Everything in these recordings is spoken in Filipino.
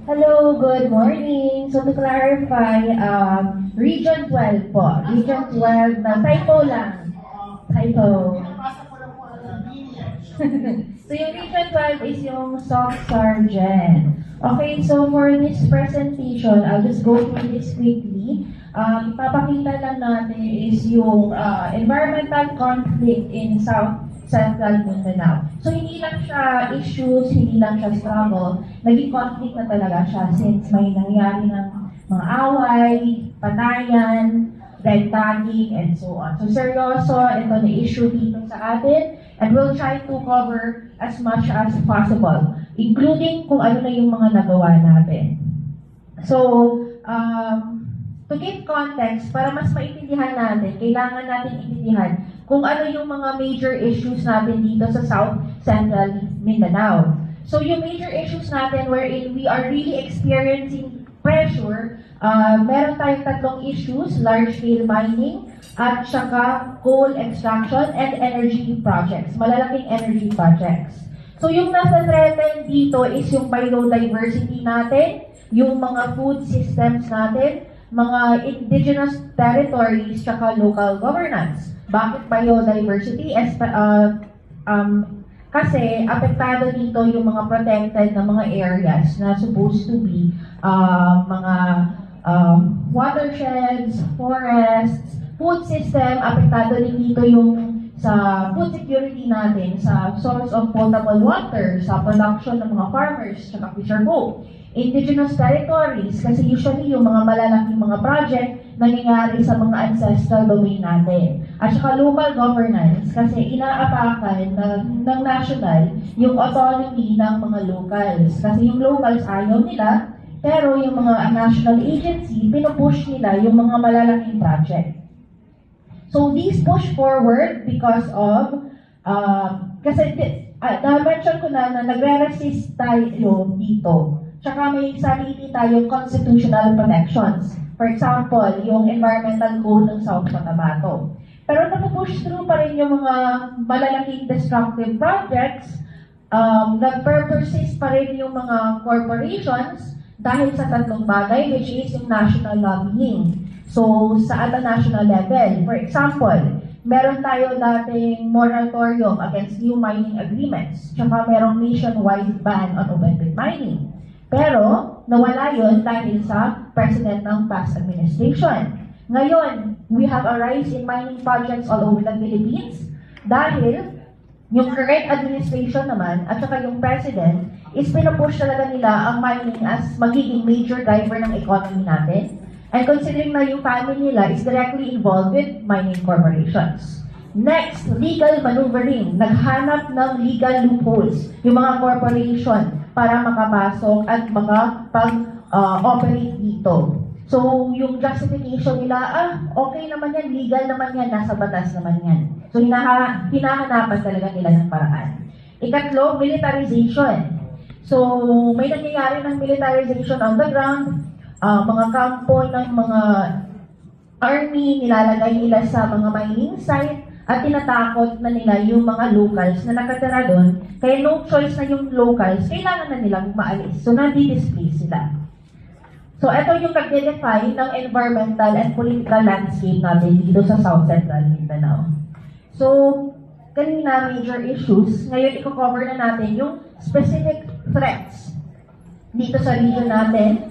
Hello, good morning. So to clarify, Region 12 po. Region 12 na typo lang. Typo. So yung Region 12 is yung SOC Sergeant. Okay, so for this presentation, I'll just go through this quickly. Ipapakita lang natin is yung environmental conflict in South Central Mindanao. So hindi lang siya issues, hindi lang siya struggle, naging conflict na talaga siya since may nangyari ng mga away, patayan, red tagging, and so on. So seryoso, ito na issue dito sa atin, and we'll try to cover as much as possible, including kung ano na yung mga nagawa natin. So, to give context, para mas maintindihan natin, kailangan natin intindihan kung ano yung mga major issues natin dito sa South Central Mindanao. So yung major issues natin wherein we are really experiencing pressure, meron tayong tatlong issues: large-scale mining, at saka coal extraction and energy projects, malalaking energy projects. So yung nasa threaten dito is yung biodiversity natin, yung mga food systems natin, mga indigenous territories, saka local governance. Bakit biodiversity? Kasi apektado dito yung mga protected na mga areas na supposed to be mga watersheds, forests, food system. Apektado din dito yung sa food security natin, sa source of potable water, sa production ng mga farmers, saka fisher folk. Indigenous territories, kasi usually yung mga malalaking mga project nangyayari sa mga ancestral domain natin. At saka local governance, kasi inaapakan ng national yung autonomy ng mga locals. Kasi yung locals ayaw nila, pero yung mga national agency, pinupush nila yung mga malalaking project. So these push forward because of, kasi na-mention ko na nagre-resist tayo dito. Tsaka may sarili tayong constitutional protections. For example, yung environmental code ng South Cotabato. Pero napupush through pa rin yung mga malalaking destructive projects, nag-persist pa rin yung mga corporations dahil sa tatlong bagay, which is yung national lobbying. So, sa at a national level, for example, meron tayo dating moratorium against new mining agreements. Tsaka merong nationwide ban on open pit mining. Pero, nawala yun dahil sa president ng past administration. Ngayon, we have a rise in mining projects all over the Philippines dahil yung current administration naman at saka yung president is pinupush talaga nila ang mining as magiging major driver ng economy natin. And considering na yung family nila is directly involved with mining corporations. Next, legal maneuvering. Naghanap ng legal loopholes yung mga corporation para makapasok at makapag-operate dito. So, yung justification nila, okay naman yan, legal naman yan, nasa batas naman yan. So, hinahanapan talaga nila ng paraan. Ikatlo, militarization. So, may nangyayari ng militarization on the ground, mga kampo ng mga army, nilalagay nila sa mga mining site, at tinatakot na nila yung mga locals na nakatira doon. Kaya no choice na yung locals, kailangan na nilang maalis. So, nadi-displace sila. So, ito yung nag-define ng environmental and political landscape natin dito sa South Central Mindanao. So, kanina major issues, ngayon i-cover na natin yung specific threats dito sa region natin.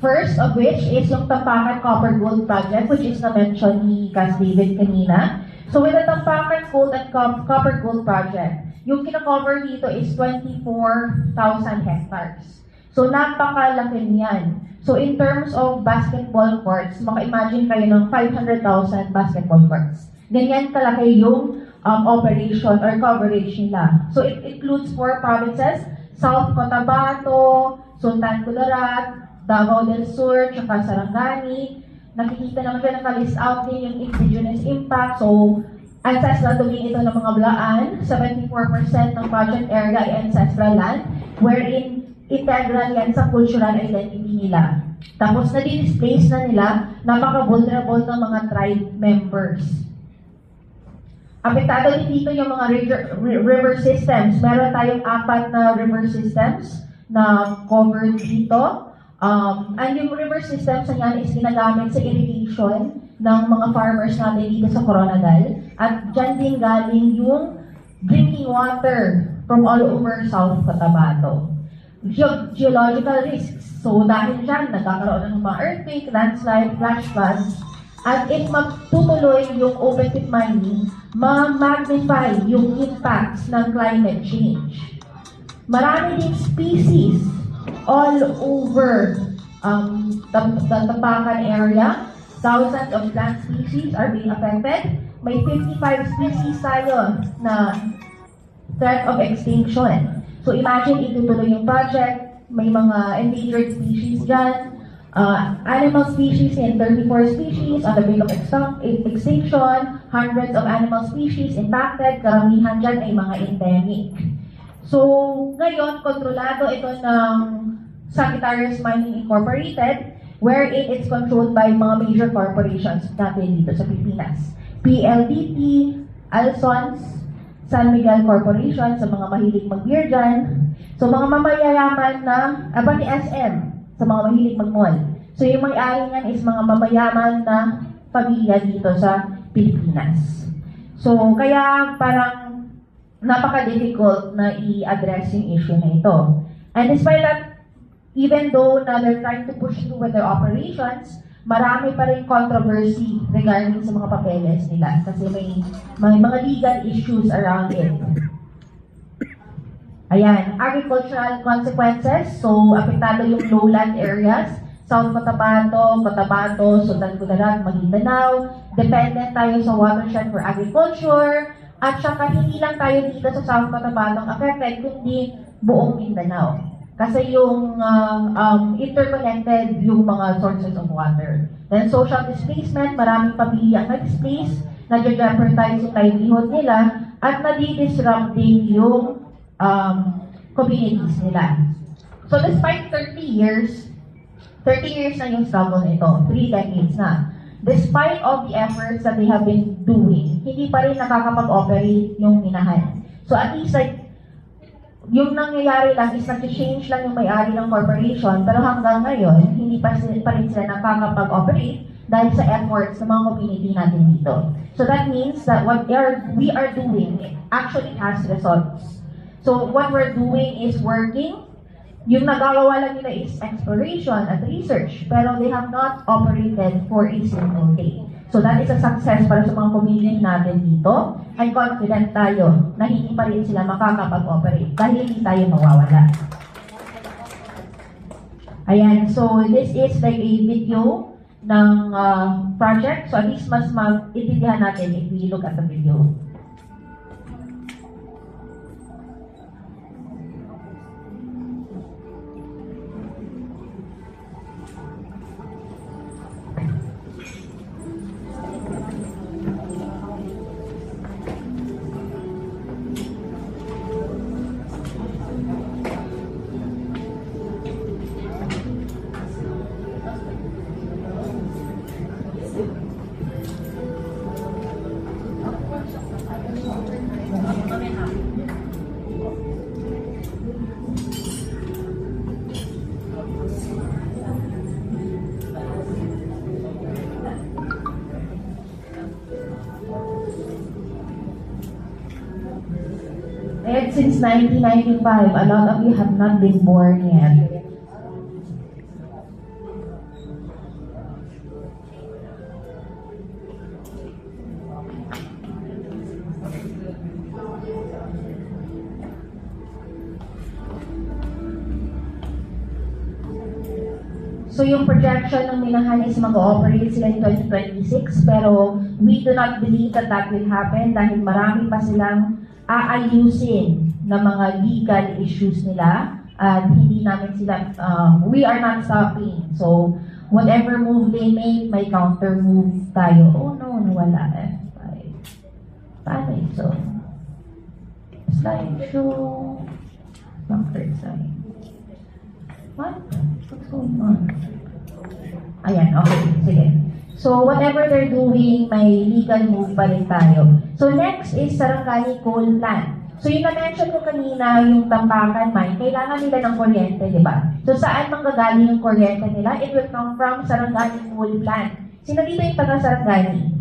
First of which is yung Tampakan Copper Gold Project, which is na-mention ni Cass David kanina. So with the Tampakan Gold and Copper Gold Project, yung kina-cover dito is 24,000 hectares. So napakalaki niyan. So in terms of basketball courts, maka-imagine kayo ng 500,000 basketball courts. Ganyan kalaki yung operation or coverage nila. So it includes 4 provinces: South Cotabato, Sultan Kudarat, Davao del Sur, tsaka Sarangani. Nakikita naman siya naka-list out din yung indigenous impact. So, ancestral domain ito ng mga Blaan. 74% ng project area ay ancestral land, wherein integral yan sa cultural identity nila. Tapos, na-displace na nila, napaka-vulnerable ng mga tribe members. Apektado din dito yung mga river systems. Meron tayong 4 na river systems na covered dito. And yung river systems na yan is ginagamit sa irrigation ng mga farmers natin dito sa Coronadal. At dyan din galing yung drinking water from all over South Cotabato. Geological risks. So dahil dyan, nagkakaroon ng mga earthquake, landslide, flash floods, at if magtutuloy yung open pit mining, ma-magnify yung impacts ng climate change. Marami ding species all over the Tapacan area. Thousands of plant species are being affected. May 55 species tayo na threat of extinction. So imagine itutuloy yung project, may mga endangered species dyan, animal species in 34 species on the brink of extinction, hundreds of animal species impacted, karamihan dyan ay mga endemic. So ngayon, kontrolado ito ng Sagittarius Mining Incorporated, wherein it's controlled by mga major corporations natin dito sa Pilipinas. PLDT, Alsons, San Miguel Corporation, sa mga mahilig mag-beer dyan. So mga mamayayaman na, ni SM, sa mga mahilig mag-mall. So yung may-ari niyan is mga mamayaman na pamilya dito sa Pilipinas. So kaya parang napaka-difficult na i-address yung issue na ito. And despite that, even though na they're trying to push through with their operations, marami pa rin controversy regarding sa mga papeles nila kasi may mga legal issues around it. Ayan, agricultural consequences. So, apektado yung lowland areas, South Cotabato, Sundan Kudarat, Maguindanao. Dependent tayo sa watershed for agriculture. At saka hindi lang tayo dito sa South Cotabato affected, kundi buong Mindanao. Kasi yung interconnected yung mga sources of water. Then social displacement, maraming pamilya ang na-displace, nag-jeopardize yung livelihood nila, at nadi-disrupt din yung communities nila. So despite 30 years na yung struggle nito, 3 decades na. Despite of the efforts that they have been doing, hindi pa rin nakakapag-operate yung minahan. So at least like, yung nangyayari lang is nag-change lang yung may-ari ng corporation, pero hanggang ngayon, hindi pa rin sila nakakapag-operate dahil sa efforts ng mga community natin dito. So that means that what we are doing actually has results. So what we're doing is working. Yung nagagawa lang nila is exploration at research, pero they have not operated for a single day. So that is a success para sa mga community natin dito. I'm confident tayo na hindi pa rin sila makakapag-operate dahil hindi tayo mawawala. Ayan, so this is like a video ng project. So at least mas maintindihan natin if we look at the video. And since 1995, a lot of you have not been born yet. So yung projection ng minahan is mag-ooperate sila in 2026, pero we do not believe that that will happen dahil marami pa silang aayusin na mga legal issues nila at hindi namin sila, we are not stopping. So whatever move they make, may counter move tayo. Oh no, nawala eh. Paano ito? Slideshow. Bumper sign. What? What's going on? Ayan, okay. Sige. So, whatever they're doing, may legal move pa rin tayo. So next is Sarangani Coal Plant. So yung na-mention ko kanina, yung Tambakan Mine, kailangan nila ng kuryente, di ba? So saan manggagaling yung kuryente nila? It will come from Sarangani Coal Plant. Sino dito yung taga-Sarangani?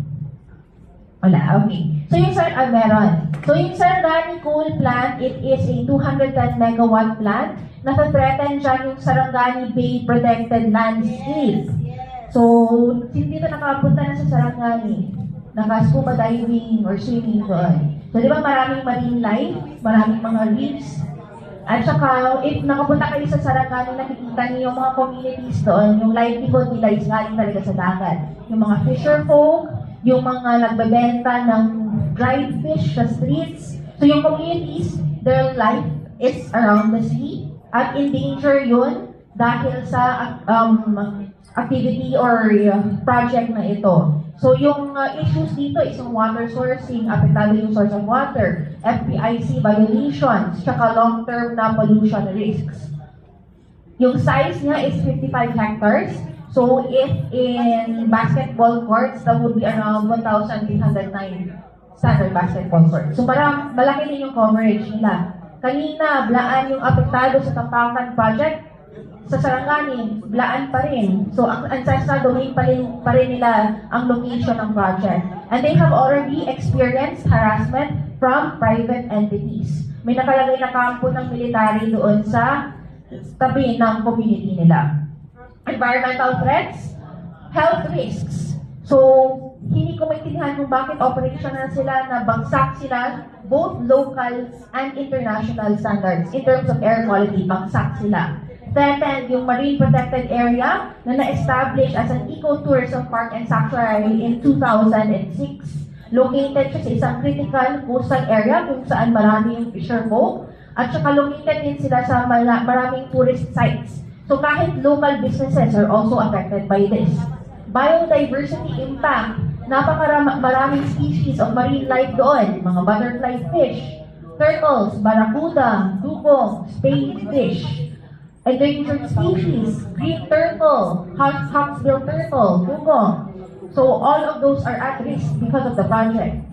Wala, okay. So yung meron. So yung Sarangani Coal Plant, it is a 210 megawatt plant. Nasa-threaten dyan yung Sarangani Bay Protected Landscape. So, hindi dito nakapunta na sa Sarangani, naka-scuba diving or swimming doon. So, di ba maraming marine life, maraming mga reefs. At saka, if nakapunta kayo sa Sarangani, nakikita niyo yung mga communities doon, yung livelihood nila is galing talaga sa dagat. Yung mga fisher folk, yung mga nagbebenta ng dried fish sa streets. So, yung communities, their life is around the sea. At in danger yun dahil sa activity or project na ito. So yung issues dito is yung water sourcing, apektado yung source of water, FPIC violations, tsaka long-term na pollution risks. Yung size niya is 55 hectares. So if in basketball courts, that would be around 1,309 standard basketball courts. So parang malaki din yung coverage nila. Kanina, Blaan yung apektado sa Tambakan project. Sa Sarangani, Blaan pa rin. So, ang ancestral domain pa rin nila ang location ng project. And they have already experienced harassment from private entities. May nakalagay na kampo ng military doon sa tabi ng community nila. Environmental threats, health risks. So, hindi ko maintindihan kung bakit operational sila na bagsak sila both local and international standards. In terms of air quality, bagsak sila. Threatened yung marine protected area na na-establish as an ecotourism park and sanctuary in 2006. Located siya sa isang critical coastal area kung saan marami yung fisher folk. At saka located din sila sa maraming tourist sites. So kahit local businesses are also affected by this. Biodiversity impact. Maraming species of marine life doon. Mga butterfly fish, turtles, barracuda, dugong, spadefish. Endangered species, green turtle, hawksbill turtle, dugong. So all of those are at risk because of the project.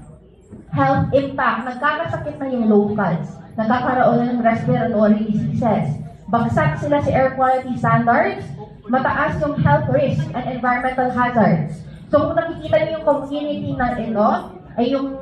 Health impact. Nagkakasakit na yung locals. Nagkakaroon na ng respiratory diseases. Bagsak sila sa air quality standards. Mataas yung health risk and environmental hazards. So kung nakikita niyo yung community na ito, ay yung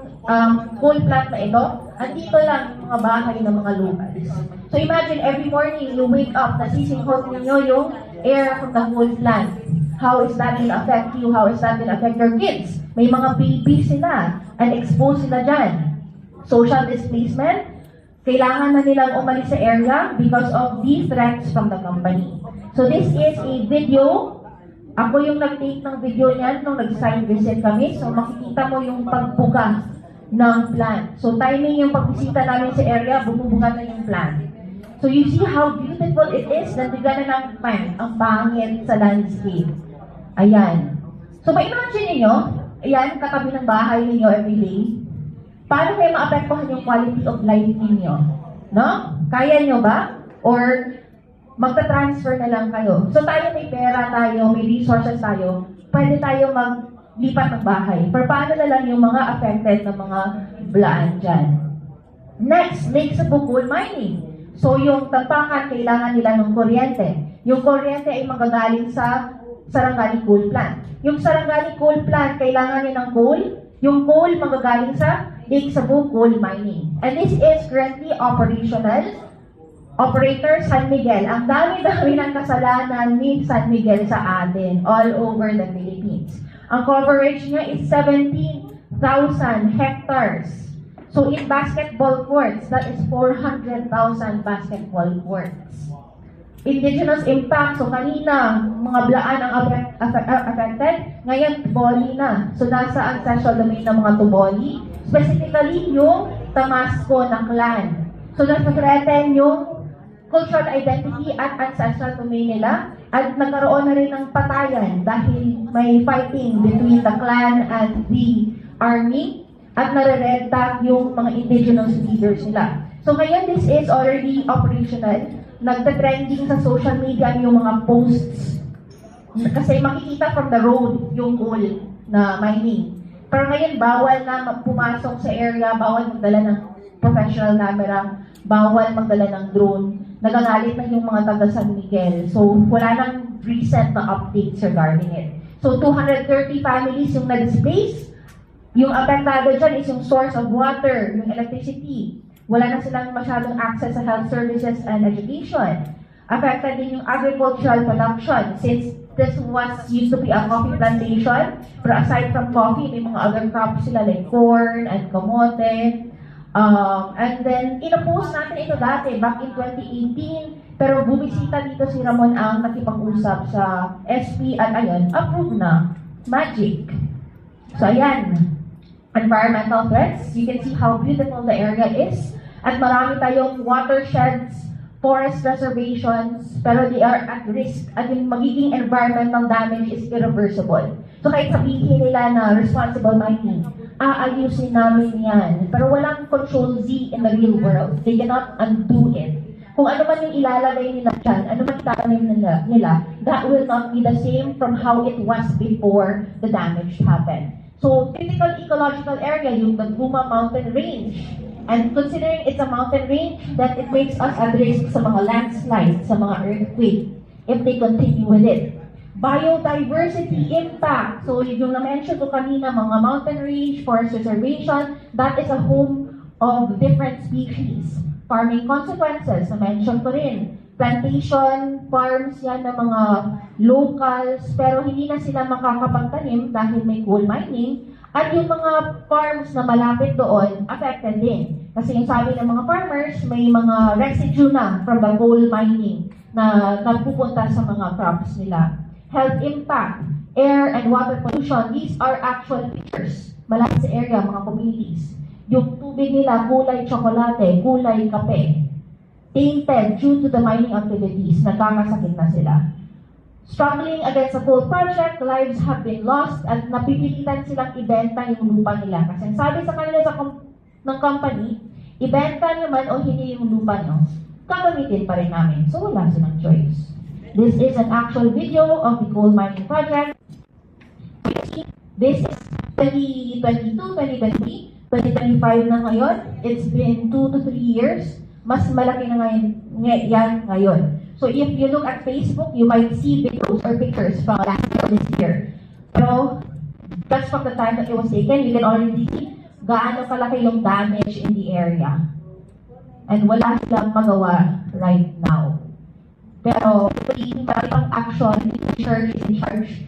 coal plant na ito, andito lang yung mga bahay ng mga locals. So imagine every morning you wake up, nasisinghot ninyo yung air from the coal plant. How is that going to affect you? How is that going to affect your kids? May mga babies sila and exposed sila dyan. Social displacement, kailangan na nilang umalis sa area because of the threats from the company. So this is a video. Ako yung nag-take ng video niyan nung nag-site visit kami. So makikita mo yung pagbuka ng plant. So timing yung pagbisita namin sa area, bumubuka na yung plant. So you see how beautiful it is. Nandigan na ng plant. Ang pangit sa landscape. Ayan. So ma-imagine niyo, ayan, katabi ng bahay ninyo everyday. Paano kayo maapektuhan yung quality of life ninyo? No? Kaya nyo ba? Or magta-transfer na lang kayo. So tayo may pera tayo, may resources tayo, pwede tayo maglipat ng bahay. Pero paano na lang yung mga affected na mga Blaan dyan? Next, Lake Cebu coal mining. So yung Tambakan, kailangan nila ng kuryente. Yung kuryente ay magagaling sa Sarangani Coal Plant. Yung Sarangani Coal Plant, kailangan niya ng coal. Yung coal magagaling sa Lake Cebu coal mining. And this is currently operational. Operator San Miguel, ang dami-dami ng kasalanan ni San Miguel sa atin, all over the Philippines. Ang coverage niya is 17,000 hectares. So in basketball courts, that is 400,000 basketball courts. Indigenous impact, so kanina, mga Blaan ang affected, ngayon Tuboli na. So nasa ancestral domain ng mga Tuboli, specifically yung Tamasco na clan. So nasa-threaten yung cultural identity at ancestral domain nila at nagkaroon na rin ng patayan dahil may fighting between the clan and the army at nare-red-tag yung mga indigenous leaders nila. So ngayon, this is already operational. Nagta-trending sa social media yung mga posts kasi makikita from the road yung coal na mining. Pero ngayon, bawal na pumasok sa area, bawal magdala ng professional camera, bawal magdala ng drone. Nagagalit na yung mga taga San Miguel. So, wala nang recent na updates regarding it. So, 230 families yung na-displace. Yung apektado dyan is yung source of water, yung electricity. Wala na silang masyadong access sa health services and education. Affected din yung agricultural production since this used to be a coffee plantation. Pero aside from coffee, may mga other crops sila like corn and kamote. And then, inopost natin ito dati, back in 2018. Pero bumisita dito si Ramon ang nakipag-usap sa SP at ayun, approved na. Magic. So ayan, environmental threats. You can see how beautiful the area is. At marami tayong watersheds, forest reservations, pero they are at risk. At yung magiging environmental damage is irreversible. So kahit sabihin nila na responsible mining, aayusin namin yan. Pero walang control Z in the real world. They cannot undo it. Kung ano man yung ilalagay nila dyan, ano man itatanim nila, that will not be the same from how it was before the damage happened. So, typical ecological area, yung Taguma Mountain Range. And considering it's a mountain range, that it makes us at risk sa mga landslides, sa mga earthquake, if they continue with it. Biodiversity impact. So, yung na-mention ko kanina, mga mountain range, forest reservation, that is a home of different species. Farming consequences, na-mention ko rin. Plantation, farms yan ng mga locals, pero hindi na sila makakapagtanim dahil may coal mining. At yung mga farms na malapit doon, affected din. Kasi yung sabi ng mga farmers, may mga residue na from the coal mining na nagpupunta sa mga crops nila. Health impact, air and water pollution, these are actual pictures. Malapit sa area, mga communities. Yung tubig nila, kulay tsokolate, kulay kape. Tainted due to the mining activities, nagkakasakit na sila. Struggling against the coal project, lives have been lost at napipilitan silang ibenta yung lupa nila. Kasi sabi sa kanila ng company, ibenta nyo man o hindi yung lupa nyo, gagamitin pa rin namin. So wala silang choice. This is an actual video of the coal mining project. This is 2022, 2020, 2025 na ngayon. It's been 2 to 3 years. Mas malaki na ngayon yan ngayon. So if you look at Facebook, you might see videos or pictures from last year or this year. Pero just from the time that it was taken, you can already see gaano kalaki yung damage in the area. And wala silang magawa right now. Pero, pag-iing action, the church is in charge